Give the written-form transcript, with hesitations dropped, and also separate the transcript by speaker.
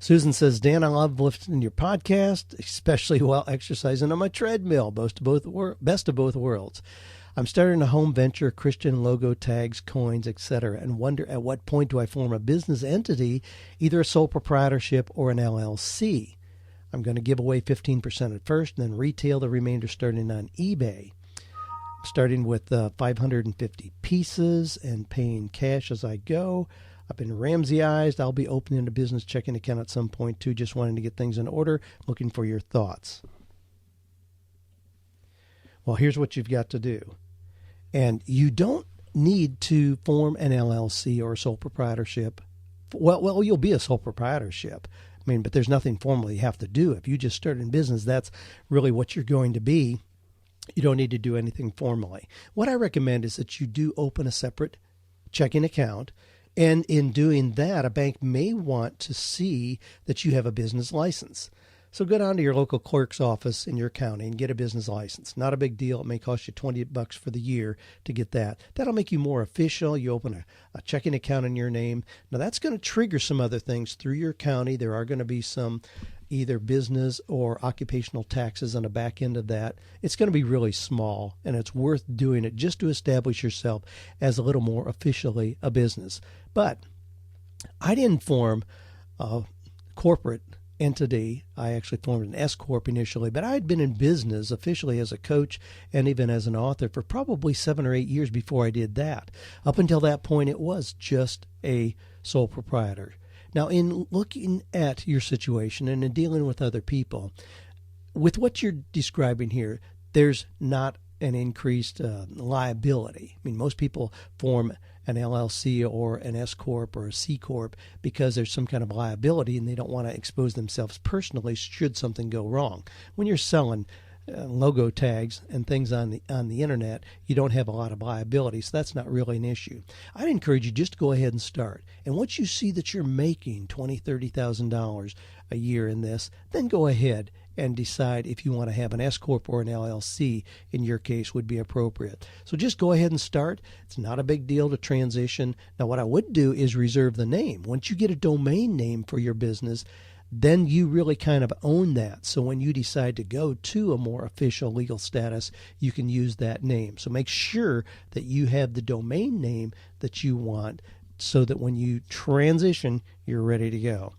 Speaker 1: Susan says, Dan, I love listening to your podcast, especially while exercising on my treadmill. Best of both worlds. I'm starting a home venture, Christian logo tags, coins, etc., and wonder at what point do I form a business entity, either a sole proprietorship or an LLC. I'm going to give away 15% at first, and then retail the remainder starting on eBay. I'm starting with 550 pieces and paying cash as I go. I've been Ramsey-ized. I'll be opening a business checking account at some point, too. Just wanting to get things in order. Looking for your thoughts. Well, here's what you've got to do. And you don't need to form an LLC or a sole proprietorship. Well, you'll be a sole proprietorship. I mean, but there's nothing formal you have to do. If you just start in business, that's really what you're going to be. You don't need to do anything formally. What I recommend is that you do open a separate checking account. And in doing that, a bank may want to see that you have a business license. So go down to your local clerk's office in your county and get a business license. Not a big deal. It may cost you $20 for the year to get that. That'll make you more official. You open a checking account in your name. Now, that's going to trigger some other things through your county. There are going to be some either business or occupational taxes on the back end of that. It's going to be really small, and it's worth doing it just to establish yourself as a little more officially a business. But I didn't form a corporate entity. I actually formed an S Corp initially, but I had been in business officially as a coach and even as an author for probably 7 or 8 years before I did that. Up until that point, it was just a sole proprietor. Now, in looking at your situation and in dealing with other people, with what you're describing here, there's not an increased liability. I mean, most people form an LLC or an S Corp or a C Corp because there's some kind of liability and they don't want to expose themselves personally should something go wrong. When you're selling logo tags and things on the internet, you don't have a lot of liability, so that's not really an issue. I'd encourage you just to go ahead and start. And once you see that you're making $20,000, $30,000 a year in this, then go ahead and decide if you want to have an S Corp or an LLC, in your case, would be appropriate. So just go ahead and start. It's not a big deal to transition. Now, what I would do is reserve the name. Once you get a domain name for your business, then you really kind of own that. So when you decide to go to a more official legal status, you can use that name. So make sure that you have the domain name that you want so that when you transition, you're ready to go.